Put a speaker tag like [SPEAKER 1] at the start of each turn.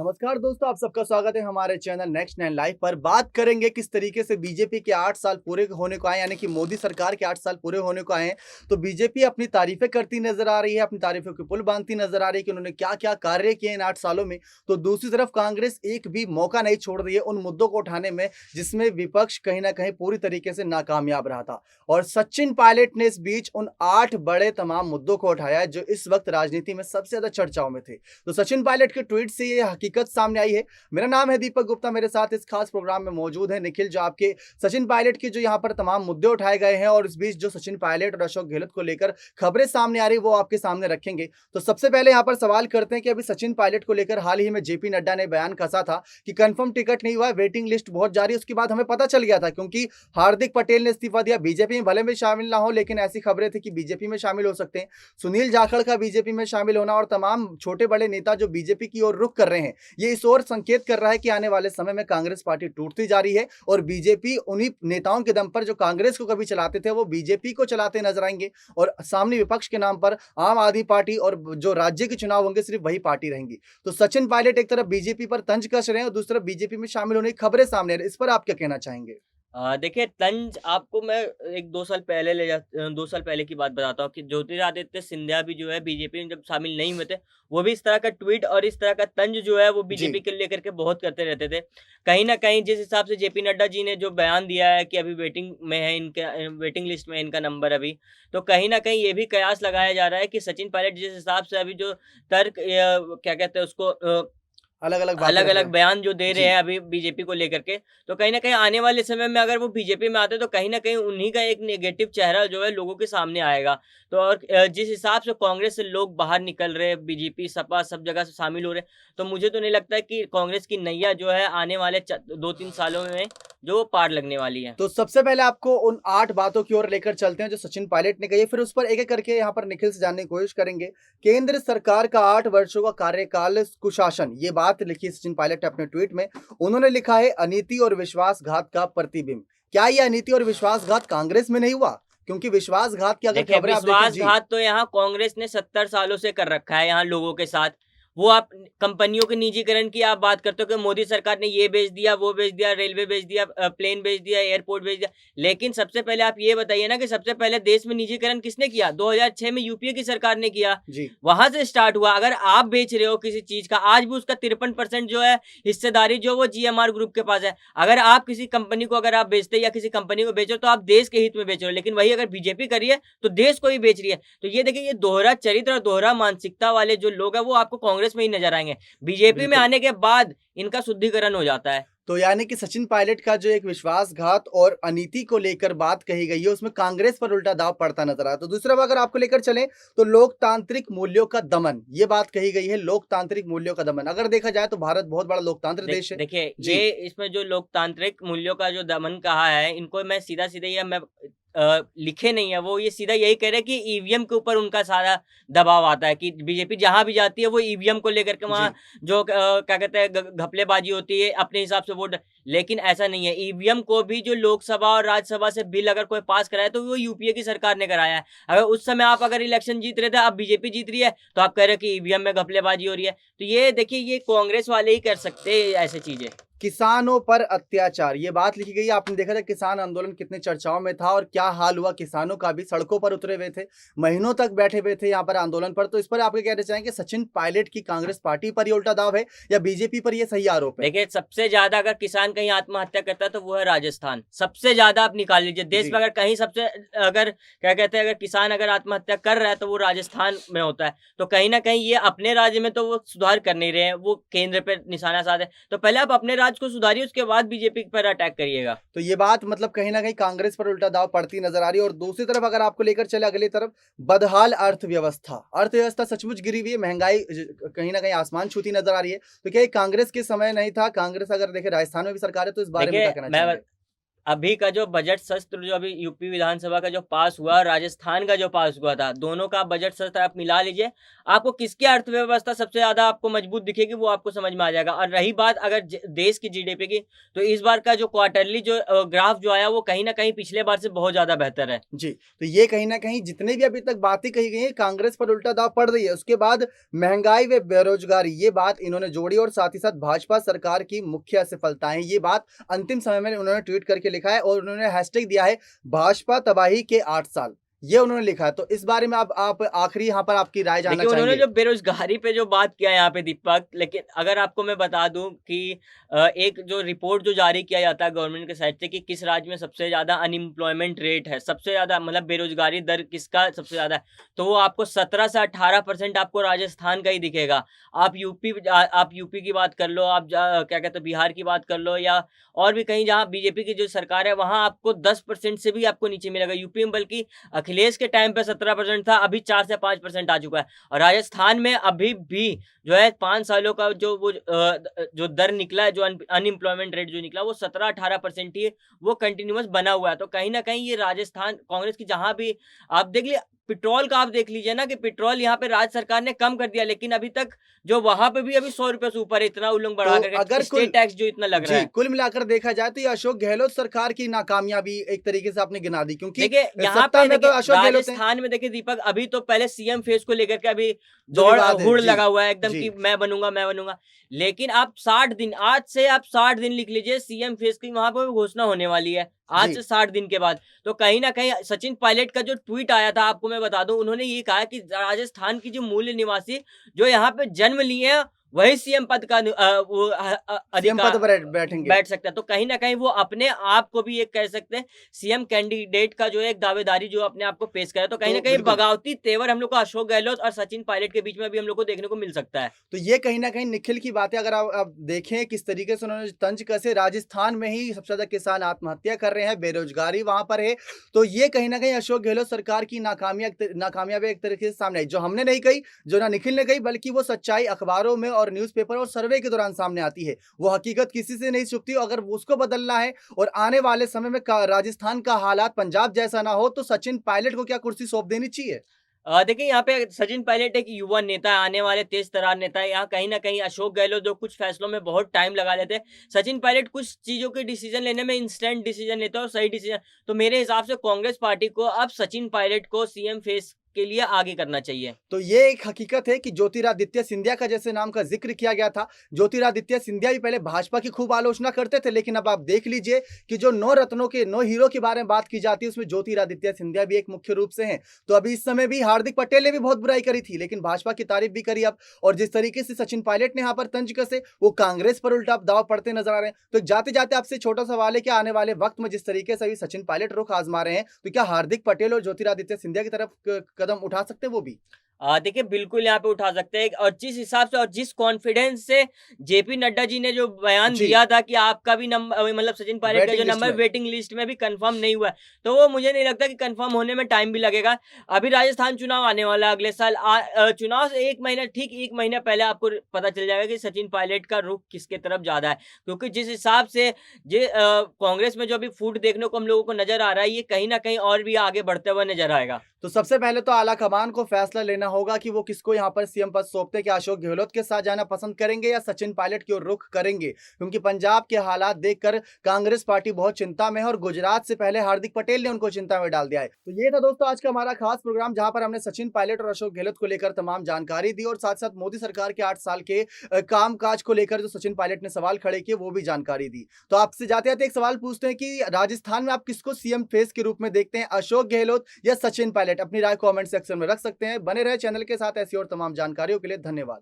[SPEAKER 1] नमस्कार दोस्तों, आप सबका स्वागत है हमारे चैनल नेक्स्ट 9 लाइव पर। बात करेंगे किस तरीके से बीजेपी के 8 साल पूरे होने को आए, यानी कि मोदी सरकार के 8 साल पूरे होने को आए हैं। तो बीजेपी अपनी तारीफें करती नजर आ रही है, अपनी तारीफों के पुल बांधती नजर आ रही है कि उन्होंने क्या-क्या कार्य किए इन 8 सालों में। तो दूसरी तरफ कांग्रेस एक भी मौका नहीं छोड़ रही है उन मुद्दों को उठाने में जिसमें विपक्ष कहीं न कहीं पूरी तरीके से नाकामयाब रहा था। और सचिन पायलट ने इस बीच उन 8 बड़े तमाम मुद्दों को उठाया जो इस वक्त राजनीति में सबसे ज्यादा चर्चाओं में थे। तो सचिन पायलट के ट्वीट से ये हकीकत सामने आई है। मेरा नाम है दीपक गुप्ता, मेरे साथ इस खास प्रोग्राम में मौजूद है निखिल, जो आपके सचिन पायलट के जो यहाँ पर तमाम मुद्दे उठाए गए हैं और इस बीच जो सचिन पायलट और अशोक गहलोत को लेकर खबरें सामने आ रही है वो आपके सामने रखेंगे। तो सबसे पहले यहाँ पर सवाल करते हैं कि अभी सचिन पायलट को लेकर हाल ही में जेपी नड्डा ने बयान कसा था कि कंफर्म टिकट नहीं हुआ है, वेटिंग लिस्ट बहुत जारी है। उसके बाद हमें पता चल गया था क्योंकि हार्दिक पटेल ने इस्तीफा दिया। बीजेपी में भले में शामिल ना हो, लेकिन ऐसी खबरें थी कि बीजेपी में शामिल हो सकते हैं। सुनील जाखड़ का बीजेपी में शामिल होना और तमाम छोटे बड़े नेता जो बीजेपी की ओर रुख कर रहे हैं, ये इस ओर संकेत कर रहा है कि आने वाले समय में कांग्रेस पार्टी टूटती जा रही है और बीजेपी उन्हीं नेताओं के दम पर जो कांग्रेस को कभी चलाते थे वो बीजेपी को चलाते नजर आएंगे और सामने विपक्ष के नाम पर आम आदमी पार्टी और जो राज्य के चुनाव होंगे सिर्फ वही पार्टी रहेंगी। तो सचिन पायलट एक तरफ बीजेपी पर तंज कस रहे हैं और दूसरी तरफ बीजेपी में शामिल होने की खबरें सामने आ रही है। इस पर आप क्या कहना चाहेंगे?
[SPEAKER 2] देखिए तंज आपको मैं 1-2 साल पहले 2 साल पहले की बात बताता हूँ कि ज्योतिरादित्य सिंधिया भी जो है बीजेपी में जब शामिल नहीं हुए थे, वो भी इस तरह का ट्वीट और इस तरह का तंज जो है वो
[SPEAKER 1] जी।
[SPEAKER 2] बीजेपी को लेकर के बहुत करते रहते थे। कहीं न कहीं जिस हिसाब से जेपी नड्डा जी ने जो बयान दिया है कि अभी वेटिंग में है वेटिंग लिस्ट में है इनका नंबर अभी, तो कहीं न कहीं ये भी कयास लगाया जा रहा है कि सचिन पायलट जिस हिसाब से अभी जो तर्क क्या कहते हैं उसको
[SPEAKER 1] अलग अलग बातें रख रहे
[SPEAKER 2] अलग-अलग
[SPEAKER 1] हैं।
[SPEAKER 2] बयान जो दे रहे
[SPEAKER 1] जी।
[SPEAKER 2] हैं अभी बीजेपी को लेकर के, तो कहीं न कहीं आने वाले समय में अगर वो बीजेपी में आते हैं, तो कहीं न कहीं उन्हीं का एक नेगेटिव चेहरा जो है लोगों के सामने आएगा। तो और जिस हिसाब से कांग्रेस से लोग बाहर निकल रहे हैं, बीजेपी, सपा सब जगह से शामिल हो रहे हैं, तो मुझे तो नहीं लगता है कि कांग्रेस की नैया जो है आने वाले 2-3 सालों में जो वो पार लगने वाली है।
[SPEAKER 1] तो सबसे पहले आपको उन 8 बातों की ओर लेकर चलते हैं जो सचिन पायलट ने कही है, फिर उस पर एक-एक करके यहाँ पर निखिल से जानने की कोशिश करेंगे। केंद्र सरकार का 8 वर्षों का कार्यकाल कुशासन, ये बात लिखी है सचिन पायलट ने अपने ट्वीट में। उन्होंने लिखा है अनीति और विश्वासघात का प्रतिबिंब। क्या ये अनीति और विश्वासघात कांग्रेस में नहीं हुआ? क्योंकि विश्वासघात की अगर
[SPEAKER 2] देखिए,
[SPEAKER 1] खबरें आप देखें। जी।
[SPEAKER 2] विश्वासघात तो यहाँ कांग्रेस ने 70 सालों से कर रखा है यहाँ लोगों के साथ। वो आप कंपनियों के निजीकरण की आप बात करते हो कि मोदी सरकार ने ये बेच दिया, वो बेच दिया, रेलवे बेच दिया, प्लेन बेच दिया, एयरपोर्ट बेच दिया। लेकिन सबसे पहले आप ये बताइए ना कि सबसे पहले देश में निजीकरण किसने किया? 2006 में यूपीए की सरकार ने किया।
[SPEAKER 1] जी।
[SPEAKER 2] वहाँ से स्टार्ट हुआ। अगर आप बेच रहे हो किसी चीज़ का, आज भी उसका 53% जो है हिस्सेदारी जो वो जीएमआर ग्रुप के पास है। अगर आप किसी कंपनी को अगर आप बेचते हैं या किसी कंपनी को बेच रहे हो तो आप देश के हित में बेच रहे हो। लेकिन वही अगर बीजेपी कर रही है तो देश को ही बेच रही है। तो ये देखिए ये दोहरा चरित्र और दोहरा मानसिकता वाले जो लोग हैं वो आपको कांग्रेस में ही नज़र आएँगे। बीजेपी में
[SPEAKER 1] बिल्कुल।
[SPEAKER 2] आने के बाद इनका शुद्धिकरण हो जाता है।
[SPEAKER 1] तो यानी कि सचिन पायलट का जो एक विश्वासघात और अनीति को लेकर बात कही गई है, उसमें कांग्रेस पर उल्टा दांव पड़ता नजर आ रहा है। तो दूसरा अगर आपको लेकर चलें तो लोकतांत्रिक मूल्यों का दमन, ये बात कही गई है, लोकतांत्रिक मूल्यों का दमन। अगर देखा जाए तो भारत बहुत बड़ा लोकतांत्रिक देश है।
[SPEAKER 2] देखिए
[SPEAKER 1] जी।
[SPEAKER 2] ये इसमें जो लोकतांत्रिक मूल्यों का जो दमन कहा है, इनको मैं सीधा-सीधा या मैं लिखे नहीं है वो, ये सीधा यही कह रहे हैं कि ईवीएम के ऊपर उनका सारा दबाव आता है कि बीजेपी जहाँ भी जाती है वो ईवीएम को लेकर के वहाँ
[SPEAKER 1] जी।
[SPEAKER 2] जो क्या कहते हैं घपलेबाजी होती है अपने हिसाब से वोट। लेकिन ऐसा नहीं है, ईवीएम को भी जो लोकसभा और राज्यसभा से बिल अगर कोई पास कराया तो वो यूपीए की सरकार ने कराया है। अगर उस समय आप अगर इलेक्शन जीत रहे थे, अब बीजेपी जीत रही है, तो आप कह रहे हो कि ईवीएम में घपलेबाजी हो रही है। तो ये देखिए ये कांग्रेस वाले ही कर सकते हैं ऐसी चीजें।
[SPEAKER 1] किसानों पर अत्याचार, ये बात लिखी गई है। आपने देखा था किसान आंदोलन कितने चर्चाओं में था और क्या हाल हुआ, किसानों का भी सड़कों पर उतरे हुए थे, महीनों तक बैठे हुए थे यहाँ पर आंदोलन पर। तो इस पर आप क्या कहना चाहेंगे, सचिन पायलट की कांग्रेस पार्टी पर ये उल्टा दाव है या बीजेपी पर ये सही आरोप है?
[SPEAKER 2] देखिए, सबसे ज़्यादा अगर किसान कहीं आत्महत्या करता है तो वो है राजस्थान। सबसे ज़्यादा आप निकाल लीजिए, देश
[SPEAKER 1] जी।
[SPEAKER 2] में अगर कहीं सबसे अगर क्या कहते हैं अगर किसान अगर आत्महत्या कर रहा है तो वो राजस्थान में होता है। तो कहीं न कहीं ये अपने राज्य में तो वो सुधार कर नहीं रहे हैं, वो केंद्र पे निशाना साध है। तो पहले आप अपने राज्य को सुधारिए उसके बाद बीजेपी पर अटैक करिएगा।
[SPEAKER 1] तो ये बात मतलब कहीं न कहीं कांग्रेस पर उल्टा दाव पड़ती नज़र आ रही है और दूसरी तरफ अगर आपको लेकर चले अगली तरफ, बदहाल अर्थव्यवस्था। अर्थव्यवस्था सचमुच गिरी हुई है, महँगाई कहीं न कहीं आसमान छूती नज़र आ रही है। तो क्या ये कांग्रेस के समय नहीं था? कांग्रेस अगर देखें राजस्थान में भी सरकार है, तो इस बारे में क्या
[SPEAKER 2] देखिए,
[SPEAKER 1] कहना
[SPEAKER 2] मैं
[SPEAKER 1] चाहेंगे?
[SPEAKER 2] अभी का जो बजट सत्र जो अभी यूपी विधानसभा का जो पास हुआ और राजस्थान का जो पास हुआ था, दोनों का बजट सत्र आप मिला लीजिए, आपको किसकी अर्थव्यवस्था सबसे ज़्यादा आपको मजबूत दिखेगी वो आपको समझ में आ जाएगा। और रही बात अगर देश की जीडीपी की, तो इस बार का जो क्वार्टरली जो ग्राफ जो आया वो कहीं न कहीं पिछले बार से बहुत ज़्यादा बेहतर है।
[SPEAKER 1] जी, तो ये कहीं न कहीं जितने भी अभी तक बातें कही गई हैं, कांग्रेस पर उल्टा दाव पड़ रही है। उसके बाद महँगाई व बेरोज़गारी, ये बात इन्होंने जोड़ी और साथ ही साथ भाजपा सरकार की मुख्य असफलताएँ, ये बात अंतिम समय में उन्होंने ट्वीट करके लिखा है और उन्होंने हैशटैग दिया है, भाजपा तबाही के 8 साल। ये उन्होंने लिखा है, तो इस बारे में आप आखिरी यहाँ पर आपकी राय जानना
[SPEAKER 2] देखिए, उन्होंने
[SPEAKER 1] चाहेंगे?
[SPEAKER 2] जो बेरोज़गारी पे जो बात किया यहाँ पे दीपक, लेकिन अगर आपको मैं बता दूँ कि एक जो रिपोर्ट जो जारी किया जाता है गवर्नमेंट के साइड से कि किस राज्य में सबसे ज़्यादा अनएम्प्लॉयमेंट रेट है, सबसे ज़्यादा मतलब बेरोज़गारी दर किसका सबसे ज़्यादा है, तो वो आपको 17 से 18% आपको राजस्थान का ही दिखेगा। आप यूपी की बात कर लो, आप क्या कहते हैं बिहार की बात कर लो या और भी कहीं जहाँ बीजेपी की जो सरकार है, वहाँ आपको 10% से भी आपको नीचे मिलेगा। यूपी में बल्कि अखिलेश के टाइम पे 17% था, अभी 4 से 5% आ चुका है। और राजस्थान में अभी भी जो है 5 सालों का जो जो दर निकला है, जो अनएम्प्लॉयमेंट रेट जो निकला, वो 17-18% ही वो कंटिन्यूअस बना हुआ है। तो कहीं न कहीं ये राजस्थान कांग्रेस की जहाँ भी आप देख लिए पेट्रोल का आप देख लीजिए ना कि पेट्रोल यहाँ पे राज्य सरकार ने कम कर दिया, लेकिन अभी तक जो वहाँ पे भी अभी ₹100 से ऊपर है, इतना उन लोग
[SPEAKER 1] तो
[SPEAKER 2] बढ़ा कर
[SPEAKER 1] अगर
[SPEAKER 2] के स्टेट टैक्स जो इतना लग रहा
[SPEAKER 1] जी,
[SPEAKER 2] है।
[SPEAKER 1] कुल मिलाकर देखा जाए तो ये अशोक गहलोत सरकार की नाकामयाबी एक तरीके से आपने गिना दी क्योंकि
[SPEAKER 2] देखिए, यहाँ
[SPEAKER 1] सत्ता
[SPEAKER 2] पे
[SPEAKER 1] में तो
[SPEAKER 2] देखिए
[SPEAKER 1] अशोक गहलोत हैं,
[SPEAKER 2] राजस्थान में देखिए दीपक अभी तो पहले सीएम फेस को लेकर के अभी
[SPEAKER 1] जो
[SPEAKER 2] दौड़
[SPEAKER 1] विवाद है।
[SPEAKER 2] हुड़
[SPEAKER 1] जी,
[SPEAKER 2] लगा हुआ है एकदम
[SPEAKER 1] जी,
[SPEAKER 2] कि मैं बनूँगा, मैं बनूँगा। लेकिन आप 60 दिन आज से आप 60 दिन लिख लीजिए सीएम फेस की वहाँ पे घोषणा होने वाली है। आज
[SPEAKER 1] जी।
[SPEAKER 2] से 60 दिन के बाद। तो कहीं न कहीं सचिन पायलट का जो ट्वीट आया था आपको मैं बता दूँ, उन्होंने ये कहा कि राजस्थान की जो मूल निवासी जो यहाँ पे जन्म लिए हैं, वही सीएम पद का वो
[SPEAKER 1] सीएम पद
[SPEAKER 2] अधिकार
[SPEAKER 1] पर बैठेंगे।
[SPEAKER 2] बैठ सकता है। तो कहीं न कहीं वो अपने आप को भी एक कह सकते हैं सीएम कैंडिडेट का जो है एक दावेदारी जो अपने आप को पेश कर रहा है। तो कहीं न
[SPEAKER 1] तो
[SPEAKER 2] कहीं
[SPEAKER 1] बिल्कुल।
[SPEAKER 2] बगावती तेवर हम लोग को अशोक गहलोत और सचिन पायलट के बीच में भी हम लोग को देखने को मिल सकता है।
[SPEAKER 1] तो ये कहीं न कहीं निखिल की बातें अगर आप देखें किस तरीके से उन्होंने तंज कसे राजस्थान में ही सबसे ज़्यादा किसान आत्महत्या कर रहे हैं, बेरोज़गारी वहाँ पर है। तो ये कहीं न कहीं अशोक गहलोत सरकार की नाकामयाबी एक तरीके से सामने आई। जो हमने नहीं कही, जो ना निखिल ने कही बल्कि वो सच्चाई अखबारों में और न्यूज़पेपर और सर्वे के दौरान सामने आती है। वो हकीकत किसी से नहीं छुपती अगर उसको बदलना है और आने वाले समय में का राजस्थान का हालात पंजाब जैसा ना हो तो सचिन पायलट को क्या कुर्सी सौंप देनी चाहिए?
[SPEAKER 2] देखिए यहाँ पे सचिन पायलट एक युवा नेता है, आने वाले तेज तर्रार नेता है। यहाँ कहीं न कहीं अशोक गहलोत जो कुछ फैसलों में बहुत टाइम लगा लेते हैं। सचिन पायलट कुछ चीज़ों के डिसीज़न लेने में इंस्टेंट डिसीज़न लेते हैं और सही डिसीज़न। तो मेरे हिसाब से कांग्रेस पार्टी को अब सचिन पायलट को सीएम फेस के लिए आगे करना चाहिए।
[SPEAKER 1] तो ये एक हकीकत है कि ज्योतिरादित्य सिंधिया का जैसे नाम का ज़िक्र किया गया था, ज्योतिरादित्य सिंधिया भी पहले भाजपा की खूब आलोचना करते थे, लेकिन अब आप देख लीजिए कि जो 9 रत्नों के 9 हीरो के बारे में बात की जाती है, उसमें ज्योतिरादित्य सिंधिया भी एक मुख्य रूप से हैं। तो अभी इस समय भी हार्दिक पटेल ने भी बहुत बुराई करी थी, लेकिन भाजपा की तारीफ भी करी अब और जिस तरीके से सचिन पायलट ने यहाँ पर तंज कसे, वो कांग्रेस पर उल्टा अब दाँव पड़ते नज़र आ रहे हैं। तो जाते-जाते आपसे छोटा सवाल है कि आने वाले वक़्त में जिस तरीके से अभी सचिन पायलट रुख आज़मा रहे हैं, तो क्या हार्दिक पटेल और ज्योतिरादित्य सिंधिया की तरफ क कदम उठा सकते हैं वो भी?
[SPEAKER 2] देखिए बिल्कुल यहाँ पे उठा सकते हैं और जिस हिसाब से और जिस कॉन्फिडेंस से जेपी नड्डा जी ने जो बयान
[SPEAKER 1] जी,
[SPEAKER 2] दिया था कि आपका भी नंबर मतलब सचिन पायलट का जो
[SPEAKER 1] वेटिंग लिस्ट
[SPEAKER 2] नंबर
[SPEAKER 1] में।
[SPEAKER 2] वेटिंग लिस्ट में भी कंफर्म नहीं हुआ है, तो वो मुझे नहीं लगता कि कंफर्म होने में टाइम भी लगेगा। अभी राजस्थान चुनाव आने वाला है अगले साल। चुनाव से 1 महीना ठीक 1 महीना पहले आपको पता चल जाएगा कि सचिन पायलट का रुख किसके तरफ ज़्यादा है। क्योंकि जिस हिसाब से कांग्रेस में जो अभी फूट देखने को हम लोगों को नज़र आ रहा है, ये कहीं न कहीं और भी आगे बढ़ते हुए नज़र आएगा।
[SPEAKER 1] तो सबसे पहले तो आला कमान को फैसला लेना होगा कि वो किसको यहाँ पर सीएम पद सौंपते हैं, क्या अशोक गहलोत के साथ जाना पसंद करेंगे या सचिन पायलट की ओर रुख करेंगे, क्योंकि पंजाब के हालात देखकर कांग्रेस पार्टी बहुत चिंता में है और गुजरात से पहले हार्दिक पटेल ने उनको चिंता में डाल दिया है। तो ये था दोस्तों आज का हमारा खास प्रोग्राम जहां पर हमने सचिन पायलट और अशोक गहलोत को लेकर तमाम जानकारी दी और साथ साथ मोदी सरकार के 8 साल के काम काज को लेकर जो सचिन पायलट ने सवाल खड़े किए वो भी जानकारी दी। तो आपसे जाते जाते एक सवाल पूछते हैं कि राजस्थान में आप किसको सीएम फेस के रूप में देखते हैं, अशोक गहलोत या सचिन पायलट? अपनी राय कमेंट सेक्शन में रख सकते हैं। बने रहे चैनल के साथ ऐसी और तमाम जानकारियों के लिए धन्यवाद।